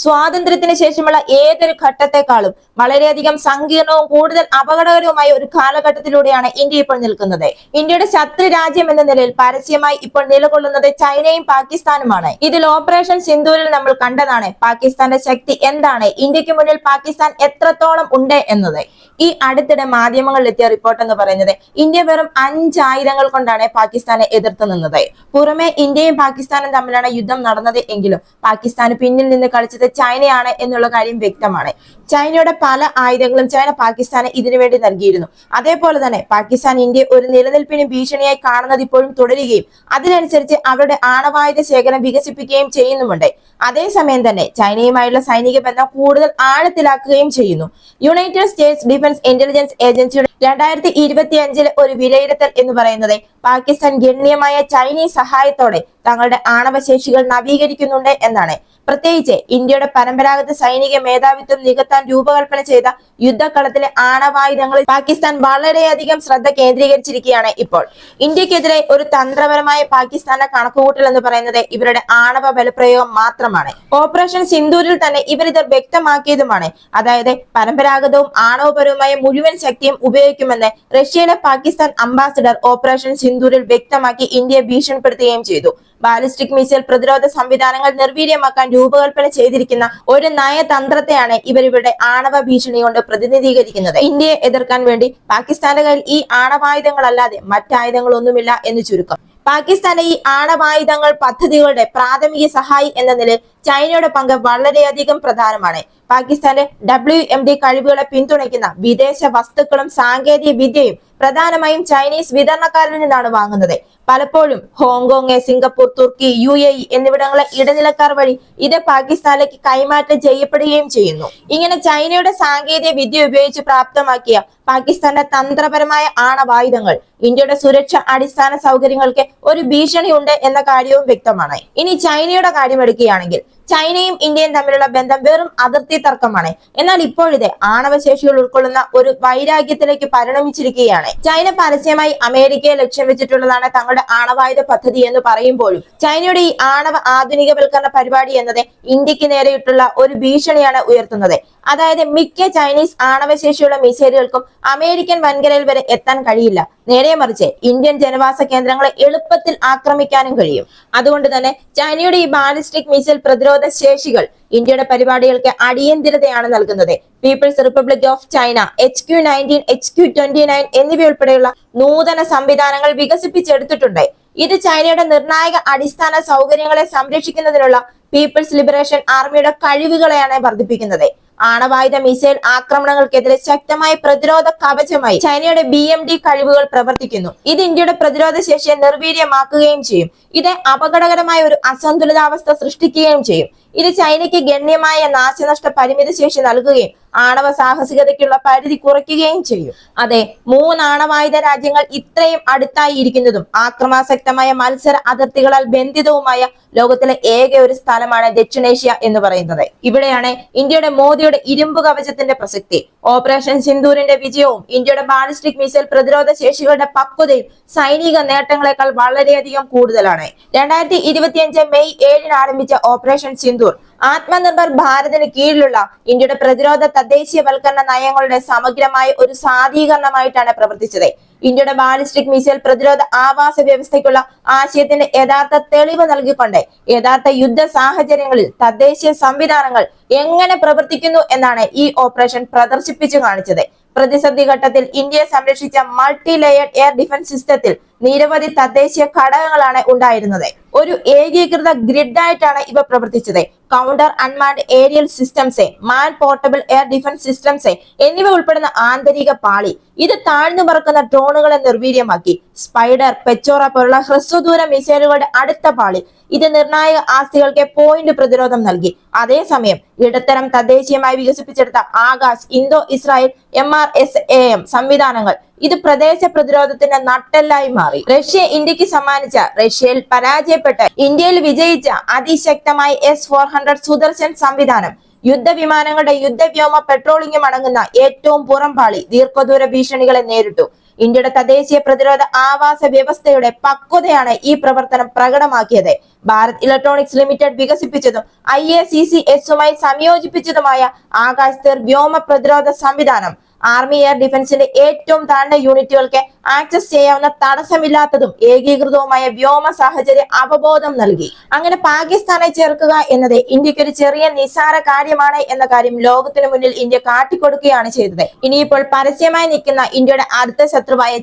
സ്വാതന്ത്ര്യത്തിന് ശേഷമുള്ള ഏതൊരു ഘട്ടത്തെക്കാളും വളരെയധികം സങ്കീർണവും കൂടുതൽ അപകടകരവുമായ ഒരു കാലഘട്ടത്തിലൂടെയാണ് ഇന്ത്യ ഇപ്പോൾ നിൽക്കുന്നത്. ഇന്ത്യയുടെ ശത്രു രാജ്യം എന്ന നിലയിൽ പരസ്യമായി ഇപ്പോൾ നിലകൊള്ളുന്നത് ചൈനയും പാകിസ്ഥാനുമാണ്. ഇതിൽ ഓപ്പറേഷൻ സിന്ദൂരിൽ നമ്മൾ കണ്ടതാണ് പാകിസ്ഥാന്റെ ശക്തി എന്താണ്, ഇന്ത്യക്ക് മുന്നിൽ പാകിസ്ഥാൻ എത്രത്തോളം ഉണ്ട് എന്നത്. ഈ അടുത്തിടെ മാധ്യമങ്ങളിൽ എത്തിയ റിപ്പോർട്ട് എന്ന് പറയുന്നത് ഇന്ത്യ വെറും 5 ആയുധങ്ങൾ കൊണ്ടാണ് പാകിസ്ഥാനെ എതിർത്ത് നിന്നത്. പുറമെ ഇന്ത്യയും പാകിസ്ഥാനും തമ്മിലാണ് യുദ്ധം നടന്നത് എങ്കിലും പാകിസ്ഥാന് പിന്നിൽ നിന്ന് കളിച്ചത് ചൈനയാണ് എന്നുള്ള കാര്യം വ്യക്തമാണ്. ചൈനയുടെ പല ആയുധങ്ങളും ചൈന പാകിസ്ഥാന് ഇതിനുവേണ്ടി നൽകിയിരുന്നു. അതേപോലെ തന്നെ പാകിസ്ഥാൻ ഇന്ത്യ ഒരു നിലനിൽപ്പിന് ഭീഷണിയായി കാണുന്നത് ഇപ്പോഴും തുടരുകയും അതിനനുസരിച്ച് അവരുടെ ആണവായുധ ശേഖരം വികസിപ്പിക്കുകയും ചെയ്യുന്നുമുണ്ട്. അതേസമയം തന്നെ ചൈനയുമായുള്ള സൈനിക ബന്ധം കൂടുതൽ ആഴത്തിലാക്കുകയും ചെയ്യുന്നു. യുണൈറ്റഡ് സ്റ്റേറ്റ്സ് ഡിഫൻസ് ഇന്റലിജൻസ് ഏജൻസിയുടെ 2025 ഒരു വിലയിരുത്തൽ എന്ന് പറയുന്നത് പാകിസ്ഥാൻ ഗണ്യമായ ചൈനീസ് സഹായത്തോടെ തങ്ങളുടെ ആണവശേഷികൾ നവീകരിക്കുന്നുണ്ട് എന്നാണ്. പ്രത്യേകിച്ച് ഇന്ത്യയുടെ പരമ്പരാഗത സൈനിക മേധാവിത്വം നികത്താൻ രൂപകൽപ്പന ചെയ്ത യുദ്ധക്കളത്തിലെ ആണവായുധങ്ങളിൽ പാകിസ്ഥാൻ വളരെയധികം ശ്രദ്ധ കേന്ദ്രീകരിച്ചിരിക്കുകയാണ് ഇപ്പോൾ. ഇന്ത്യക്കെതിരെ ഒരു തന്ത്രപരമായ പാകിസ്ഥാന്റെ കണക്കുകൂട്ടൽ എന്ന് പറയുന്നത് ഇവരുടെ ആണവ ബലപ്രയോഗം മാത്രമാണ്. ഓപ്പറേഷൻ സിന്ദൂരിൽ തന്നെ ഇവരിത് വ്യക്തമാക്കിയതുമാണ്. അതായത് പരമ്പരാഗതവും ആണവപരവുമായ മുഴുവൻ ശക്തിയും ഉപയോഗിക്കുമെന്ന് റഷ്യയിലെ പാകിസ്ഥാൻ അംബാസിഡർ ഓപ്പറേഷൻ സിന്ദൂരിൽ വ്യക്തമാക്കി ഇന്ത്യയെ ഭീഷണിപ്പെടുത്തുകയും ചെയ്തു. ബാലിസ്റ്റിക് മിസൈൽ പ്രതിരോധ സംവിധാനങ്ങൾ നിർവീര്യമാക്കാൻ രൂപകൽപ്പന ചെയ്തിരിക്കുന്ന ഒരു നയതന്ത്രത്തെയാണ് ഇവരുടെ ആണവ ഭീഷണി കൊണ്ട് പ്രതിനിധീകരിക്കുന്നത്. ഇന്ത്യയെ എതിർക്കാൻ വേണ്ടി പാകിസ്ഥാന്റെ കയ്യിൽ ഈ ആണവായുധങ്ങളല്ലാതെ മറ്റായുധങ്ങളൊന്നുമില്ല എന്ന് ചുരുക്കം. പാകിസ്ഥാന്റെ ഈ ആണവായുധങ്ങൾ പദ്ധതികളുടെ പ്രാഥമിക സഹായി എന്ന നിലയിൽ ചൈനയുടെ പങ്ക് വളരെയധികം പ്രധാനമാണ്. പാകിസ്ഥാന്റെ WMD കഴിവുകളെ പിന്തുണയ്ക്കുന്ന വിദേശ വസ്തുക്കളും സാങ്കേതിക വിദ്യയും പ്രധാനമായും ചൈനീസ് വിതരണക്കാരിൽ നിന്നാണ് വാങ്ങുന്നത്. പലപ്പോഴും ഹോങ്കോങ്, സിംഗപ്പൂർ, തുർക്കി, UAE എന്നിവിടങ്ങളെ ഇടനിലക്കാർ വഴി ഇത് പാകിസ്ഥാനിലേക്ക് കൈമാറ്റം ചെയ്യപ്പെടുകയും ചെയ്യുന്നു. ഇങ്ങനെ ചൈനയുടെ സാങ്കേതിക വിദ്യ ഉപയോഗിച്ച് പ്രാപ്തമാക്കിയ പാകിസ്ഥാന്റെ തന്ത്രപരമായ ആണവായുധങ്ങൾ ഇന്ത്യയുടെ സുരക്ഷ അടിസ്ഥാന സൗകര്യങ്ങൾക്ക് ഒരു ഭീഷണിയുണ്ട് എന്ന കാര്യവും വ്യക്തമാണ്. ഇനി ചൈനയുടെ കാര്യം എടുക്കുകയാണെങ്കിൽ ചൈനയും ഇന്ത്യയും തമ്മിലുള്ള ബന്ധം വെറും അതിർത്തി തർക്കമാണ്. എന്നാൽ ഇപ്പോഴിത് ആണവശേഷികൾ ഉൾക്കൊള്ളുന്ന ഒരു വൈരാഗ്യത്തിലേക്ക് പരിണമിച്ചിരിക്കുകയാണ്. ചൈന പരസ്യമായി അമേരിക്കയെ ലക്ഷ്യം വെച്ചിട്ടുള്ളതാണ് തങ്ങളുടെ ആണവായുധ പദ്ധതി എന്ന് പറയുമ്പോഴും ചൈനയുടെ ഈ ആണവ ആധുനികവൽക്കരണ പരിപാടി എന്നത് ഇന്ത്യക്ക് നേരെയിട്ടുള്ള ഒരു ഭീഷണിയാണ് ഉയർത്തുന്നത്. അതായത് മിക്ക ചൈനീസ് ആണവശേഷിയുള്ള മിസൈലുകൾക്കും അമേരിക്കൻ വൻകരയിൽ വരെ എത്താൻ കഴിയില്ല. നേരെ മറിച്ച് ഇന്ത്യൻ ജനവാസ കേന്ദ്രങ്ങളെ എളുപ്പത്തിൽ ആക്രമിക്കാനും കഴിയും. അതുകൊണ്ട് തന്നെ ചൈനയുടെ ഈ ബാലിസ്റ്റിക് മിസൈൽ പ്രതിരോധ ശേഷികൾ ഇന്ത്യയുടെ പരിപാടികൾക്ക് അടിയന്തരതയാണ് നൽകുന്നത്. People's republic of China HQ-19, HQ-29 എന്നിവയുൾപ്പെടെയുള്ള നൂതന സംവിധാനങ്ങൾ വികസിപ്പിച്ചെടുത്തിട്ടുണ്ട്. ഇത് ചൈനയുടെ നിർണായക അടിസ്ഥാന സൗകര്യങ്ങളെ സംരക്ഷിക്കുന്നതിനുള്ള പീപ്പിൾസ് ലിബറേഷൻ ആർമിയുടെ കഴിവുകളെയാണ് വർദ്ധിപ്പിക്കുന്നത്. ആണവായുധ മിസൈൽ ആക്രമണങ്ങൾക്കെതിരെ ശക്തമായ പ്രതിരോധ കവചമായി ചൈനയുടെ BMD കഴിവുകൾ പ്രവർത്തിക്കുന്നു. ഇത് ഇന്ത്യയുടെ പ്രതിരോധ ശേഷിയെ നിർവീര്യമാക്കുകയും ചെയ്യും. ഇത് അപകടകരമായ ഒരു അസന്തുലിതാവസ്ഥ സൃഷ്ടിക്കുകയും ചെയ്യും. ഇത് ചൈനയ്ക്ക് ഗണ്യമായ നാശനഷ്ട പരിമിത ശേഷി നൽകുകയും ആണവ സാഹസികതയ്ക്കുള്ള പരിധി കുറയ്ക്കുകയും ചെയ്യും. അതെ, 3 ആണവായുധ രാജ്യങ്ങൾ ഇത്രയും അടുത്തായി ഇരിക്കുന്നതും ആക്രമാസക്തമായ മത്സര അതിർത്തികളാൽ ബന്ധിതവുമായ ലോകത്തിലെ ഏക ഒരു സ്ഥലമാണ് ദക്ഷിണേഷ്യ എന്ന് പറയുന്നത്. ഇവിടെയാണ് ഇന്ത്യയുടെ മോദിയുടെ ഇരുമ്പ് കവചത്തിന്റെ പ്രസക്തി. ഓപ്പറേഷൻ സിന്ദൂരിന്റെ വിജയവും ഇന്ത്യയുടെ ബാലിസ്റ്റിക് മിസൈൽ പ്രതിരോധ ശേഷികളുടെ പക്വതയും സൈനിക നേട്ടങ്ങളെക്കാൾ വളരെയധികം കൂടുതലാണ്. 2025 മെയ് 7 ആരംഭിച്ച ഓപ്പറേഷൻ സിന്ദൂർ ആത്മനിർഭർ ഭാരതിന് കീഴിലുള്ള ഇന്ത്യയുടെ പ്രതിരോധ തദ്ദേശീയവൽക്കരണ നയങ്ങളുടെ സമഗ്രമായ ഒരു സാധീകരണമായിട്ടാണ് പ്രവർത്തിച്ചത്. ഇന്ത്യയുടെ ബാലിസ്റ്റിക് മിസൈൽ പ്രതിരോധ ആവാസ വ്യവസ്ഥയ്ക്കുള്ള ആശയത്തിന്റെ യഥാർത്ഥ തെളിവ് നൽകിക്കൊണ്ട് യഥാർത്ഥ യുദ്ധ സാഹചര്യങ്ങളിൽ തദ്ദേശീയ സംവിധാനങ്ങൾ എങ്ങനെ പ്രവർത്തിക്കുന്നു എന്നാണ് ഈ ഓപ്പറേഷൻ പ്രദർശിപ്പിച്ചു കാണിച്ചത്. പ്രതിസന്ധി ഘട്ടത്തിൽ ഇന്ത്യയെ സംരക്ഷിച്ച മൾട്ടി ലെയർഡ് എയർ ഡിഫൻസ് സിസ്റ്റത്തിൽ നിരവധി തദ്ദേശീയ ഘടകങ്ങളാണ് ഉണ്ടായിരുന്നത്. ഒരു ഏകീകൃത ഗ്രിഡായിട്ടാണ് ഇവ പ്രവർത്തിച്ചത്. Counter unmanned aerial systems, man portable air defence systems എന്നിവ ഉൾപ്പെടുന്ന ആന്തരിക പാളി ഇത് താഴ്ന്നു പറക്കുന്ന ഡ്രോണുകളെ നിർവീര്യമാക്കി. സ്പൈഡർ, പെച്ചോറ പോലുള്ള ഹ്രസ്വദൂര മിസൈലുകളുടെ അടുത്ത പാളി ഇത് നിർണായക ആസ്തികൾക്ക് പോയിന്റ് പ്രതിരോധം നൽകി. അതേസമയം ഇടത്തരം തദ്ദേശീയമായി വികസിപ്പിച്ചെടുത്ത ആകാശ്, ഇന്തോ ഇസ്രായേൽ MRSAM സംവിധാനങ്ങൾ ഇത് പ്രദേശ പ്രതിരോധത്തിന്റെ നട്ടെല്ലായി മാറി. റഷ്യ ഇന്ത്യക്ക് സമ്മാനിച്ച, റഷ്യയിൽ പരാജയപ്പെട്ട, ഇന്ത്യയിൽ വിജയിച്ച അതിശക്തമായ S-400 സുദർശൻ സംവിധാനം യുദ്ധവിമാനങ്ങളുടെ യുദ്ധവ്യോമ പെട്രോളിംഗും അടങ്ങുന്ന ഏറ്റവും പുറംപാളി ദീർഘദൂര ഭീഷണികളെ നേരിട്ടു. ഇന്ത്യയുടെ തദ്ദേശീയ പ്രതിരോധ ആവാസ വ്യവസ്ഥയുടെ പക്വതയാണ് ഈ പ്രവർത്തനം പ്രകടമാക്കിയത്. ഭാരത് ഇലക്ട്രോണിക്സ് ലിമിറ്റഡ് വികസിപ്പിച്ചതും IACCSുമായി സംയോജിപ്പിച്ചതുമായ ആകാശ് തീർ വ്യോമ പ്രതിരോധ സംവിധാനം ആർമി എയർ ഡിഫൻസിന്റെ ഏറ്റവും താഴ്ന്ന യൂണിറ്റുകൾക്ക് ആക്സസ് ചെയ്യാവുന്ന തടസ്സമില്ലാത്തതും ഏകീകൃതവുമായ വ്യോമ സാഹചര്യ അവബോധം നൽകി. അങ്ങനെ പാകിസ്ഥാനെ ചേർക്കുക എന്നത് ഇന്ത്യക്ക് ഒരു ചെറിയ നിസ്സാര കാര്യമാണ് എന്ന കാര്യം ലോകത്തിന് മുന്നിൽ ഇന്ത്യ കാട്ടിക്കൊടുക്കുകയാണ് ചെയ്തത്. ഇനിയിപ്പോൾ പരസ്യമായി നിൽക്കുന്ന ഇന്ത്യയുടെ അടുത്ത ശത്രുവായ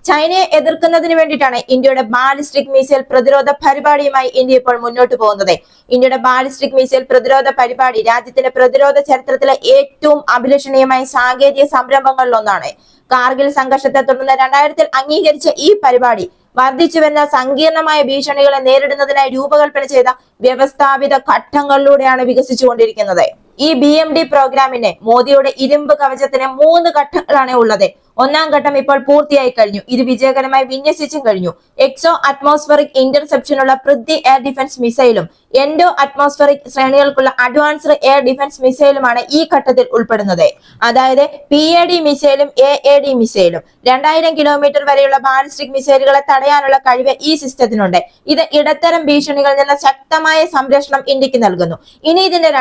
ചൈനയെ എതിർക്കുന്നതിന് വേണ്ടിയിട്ടാണ് ഇന്ത്യയുടെ ബാലിസ്റ്റിക് മിസൈൽ പ്രതിരോധ പരിപാടിയുമായി ഇന്ത്യ ഇപ്പോൾ മുന്നോട്ട് പോകുന്നത്. ഇന്ത്യയുടെ ബാലിസ്റ്റിക് മിസൈൽ പ്രതിരോധ പരിപാടി രാജ്യത്തിന്റെ പ്രതിരോധ ചരിത്രത്തിലെ ഏറ്റവും അഭിലഷണീയമായ സാങ്കേതിക സംരംഭങ്ങളിൽ ഒന്നാണ്. കാർഗിൽ സംഘർഷത്തെ തുടർന്ന് 2000-ൽ അംഗീകരിച്ച ഈ പരിപാടി വർദ്ധിച്ചു വരുന്ന സങ്കീർണമായ ഭീഷണികളെ നേരിടുന്നതിനായി രൂപകൽപ്പന ചെയ്ത വ്യവസ്ഥാപിത ഘട്ടങ്ങളിലൂടെയാണ് വികസിച്ചുകൊണ്ടിരിക്കുന്നത്. ഈ BMD പ്രോഗ്രാമിന് മോദിയുടെ ഇരുമ്പ് കവചത്തിന് 3 ഘട്ടങ്ങളാണ് ഉള്ളത്. ഒന്നാം ഘട്ടം ഇപ്പോൾ പൂർത്തിയായി കഴിഞ്ഞു. ഇത് വിജയകരമായി വിന്യസിച്ചും കഴിഞ്ഞു. എക്സോ അറ്റ്മോസ്ഫറിക് ഇന്റർസെപ്ഷനുള്ള പൃഥ്വി എയർ ഡിഫൻസ് മിസൈലും എൻഡോ അറ്റ്മോസ്ഫറിക് ശ്രേണികൾക്കുള്ള അഡ്വാൻസ്ഡ് എയർ ഡിഫൻസ് മിസൈലുമാണ് ഈ ഘട്ടത്തിൽ ഉൾപ്പെടുന്നത്. അതായത് PAD മിസൈലും AAD മിസൈലും. 2000 കിലോമീറ്റർ വരെയുള്ള ബാലിസ്റ്റിക് മിസൈലുകളെ തടയാനുള്ള കഴിവ് ഈ സിസ്റ്റത്തിനുണ്ട്. ഇത് ഇടത്തരം ഭീഷണികളിൽ നിന്ന് ശക്തമായ സംരക്ഷണം ഇന്ത്യക്ക് നൽകുന്നു. ഇനി ഇതിന്റെ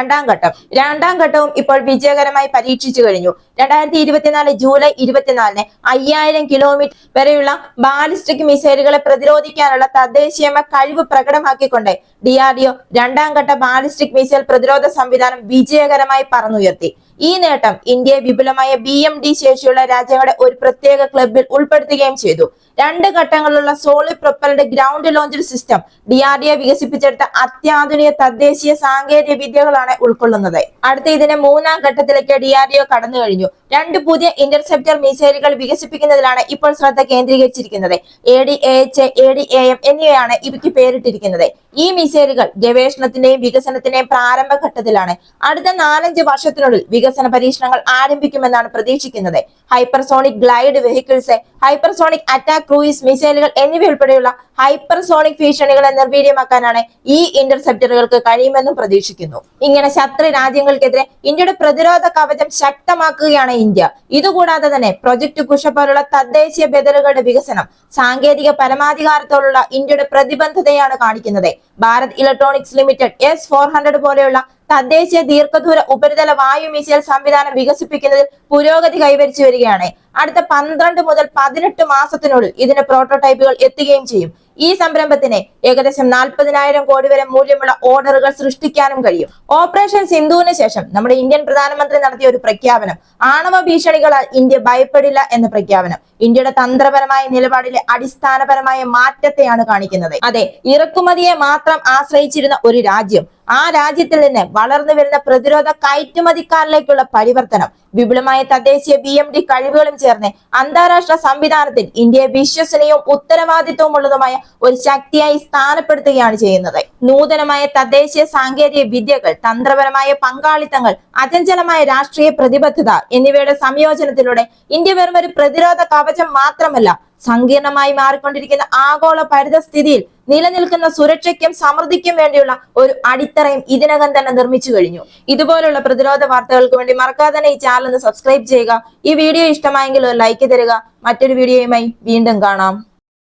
രണ്ടാം ഘട്ടവും ഇപ്പോൾ വിജയകരമായി പരീക്ഷിച്ചു കഴിഞ്ഞു. 2024 ജൂലൈ 24-ന് 5000 കിലോമീറ്റർ വരെയുള്ള ബാലിസ്റ്റിക് മിസൈലുകളെ പ്രതിരോധിക്കാനുള്ള തദ്ദേശീയമായ കഴിവ് പ്രകടമാക്കിക്കൊണ്ട് DRDO രണ്ടാം ഘട്ട ബാലിസ്റ്റിക് മിസൈൽ പ്രതിരോധ സംവിധാനം വിജയകരമായി പറന്നുയർത്തി. ഈ നേട്ടം ഇന്ത്യയെ വിപുലമായ BMD ശേഷിയുള്ള രാജ്യങ്ങളുടെ ഒരു പ്രത്യേക ക്ലബിൽ ഉൾപ്പെടുത്തുകയും ചെയ്തു. 2 ഘട്ടങ്ങളിലുള്ള solid propelled ground launched system DRDO വികസിപ്പിച്ചെടുത്ത അത്യാധുനിക തദ്ദേശീയ സാങ്കേതിക വിദ്യകളാണ് ഉൾക്കൊള്ളുന്നത്. അടുത്ത ഇതിന്റെ 3-ാം ഘട്ടത്തിലേക്ക് DRDO കടന്നു കഴിഞ്ഞു. 2 പുതിയ ഇന്റർസെപ്റ്റർ മിസൈലുകൾ വികസിപ്പിക്കുന്നതിലാണ് ഇപ്പോൾ ശ്രദ്ധ കേന്ദ്രീകരിച്ചിരിക്കുന്നത്. AD-AH, AD-AM എന്നിവയാണ് ഇവയ്ക്ക് പേരിട്ടിരിക്കുന്നത്. ഈ മിസൈലുകൾ ഗവേഷണത്തിന്റെയും വികസനത്തിന്റെയും പ്രാരംഭ ഘട്ടത്തിലാണ്. അടുത്ത 4-5 വർഷത്തിനുള്ളിൽ വികസന പരീക്ഷണങ്ങൾ ആരംഭിക്കുമെന്നാണ് പ്രതീക്ഷിക്കുന്നത്. Hypersonic glide vehicles, hypersonic attack cruise മിസൈലുകൾ എന്നിവയുൾപ്പെടെയുള്ള ഹൈപ്പർസോണിക് ഭീഷണികളെ നിർവീര്യമാക്കാനാണ് ഈ ഇന്റർസെപ്റ്ററുകൾക്ക് കഴിയുമെന്നും പ്രതീക്ഷിക്കുന്നു. ഇങ്ങനെ ശത്രു രാജ്യങ്ങൾക്കെതിരെ ഇന്ത്യയുടെ പ്രതിരോധ കവചം ശക്തമാക്കുകയാണ് ഇന്ത്യ. ഇതുകൂടാതെ തന്നെ പ്രൊജക്ട് കുഷ പോലുള്ള തദ്ദേശീയ ബദലുകളുടെ വികസനം സാങ്കേതിക പരമാധികാരത്തോടുള്ള ഇന്ത്യയുടെ പ്രതിബദ്ധതയാണ് കാണിക്കുന്നത്. ഭാരത് ഇലക്ട്രോണിക്സ് ലിമിറ്റഡ് S-400 പോലെയുള്ള തദ്ദേശീയ ദീർഘദൂര ഉപരിതല വായു മിസൈൽ സംവിധാനം വികസിപ്പിക്കുന്നതിൽ പുരോഗതി കൈവരിച്ചു വരികയാണ്. അടുത്ത 12 മുതൽ 18 മാസത്തിനുള്ളിൽ ഇതിന്റെ പ്രോട്ടോടൈപ്പുകൾ എത്തുകയും ചെയ്യും. ഈ സംരംഭത്തിന് ഏകദേശം 40,000 കോടി വരെ മൂല്യമുള്ള ഓർഡറുകൾ സൃഷ്ടിക്കാനും കഴിയും. ഓപ്പറേഷൻ സിന്ധുവിന് ശേഷം നമ്മുടെ ഇന്ത്യൻ പ്രധാനമന്ത്രി നടത്തിയ ഒരു പ്രഖ്യാപനം, ആണവ ഭീഷണികളാൽ ഇന്ത്യ ഭയപ്പെടില്ല എന്ന പ്രഖ്യാപനം ഇന്ത്യയുടെ തന്ത്രപരമായ നിലപാടിലെ അടിസ്ഥാനപരമായ മാറ്റത്തെയാണ് കാണിക്കുന്നത്. അതെ, ഇറക്കുമതിയെ മാത്രം ആശ്രയിച്ചിരുന്ന ഒരു രാജ്യം ആ രാജ്യത്തിൽ നിന്ന് വളർന്നു വരുന്ന പ്രതിരോധ കയറ്റുമതിക്കാരിലേക്കുള്ള പരിവർത്തനം വിപുലമായ തദ്ദേശീയ BMD കഴിവുകളും ചേർന്ന് അന്താരാഷ്ട്ര സംവിധാനത്തിൽ ഇന്ത്യയെ വിശ്വസനീയവും ഉത്തരവാദിത്വമുള്ളതുമായ ഒരു ശക്തിയായി സ്ഥാനപ്പെടുത്തുകയാണ് ചെയ്യുന്നത്. നൂതനമായ തദ്ദേശീയ സാങ്കേതിക വിദ്യകൾ, തന്ത്രപരമായ പങ്കാളിത്തങ്ങൾ, അചഞ്ചലമായ രാഷ്ട്രീയ പ്രതിബദ്ധത എന്നിവയുടെ സംയോജനത്തിലൂടെ ഇന്ത്യ വെറും ഒരു പ്രതിരോധ കവചം മാത്രമല്ല, സങ്കീർണമായി മാറിക്കൊണ്ടിരിക്കുന്ന ആഗോള പരിതസ്ഥിതിയിൽ നിലനിൽക്കുന്ന സുരക്ഷയ്ക്കും സമൃദ്ധിക്കും വേണ്ടിയുള്ള ഒരു അടിത്തറയും ഇതിനകം തന്നെ നിർമ്മിച്ചു കഴിഞ്ഞു. ഇതുപോലുള്ള പ്രതിരോധ വാർത്തകൾക്ക് വേണ്ടി മറക്കാതെ തന്നെ ഈ ചാനൽ ഒന്ന് സബ്സ്ക്രൈബ് ചെയ്യുക. ഈ വീഡിയോ ഇഷ്ടമായെങ്കിൽ ഒരു ലൈക്ക് തരിക. മറ്റൊരു വീഡിയോയുമായി വീണ്ടും കാണാം.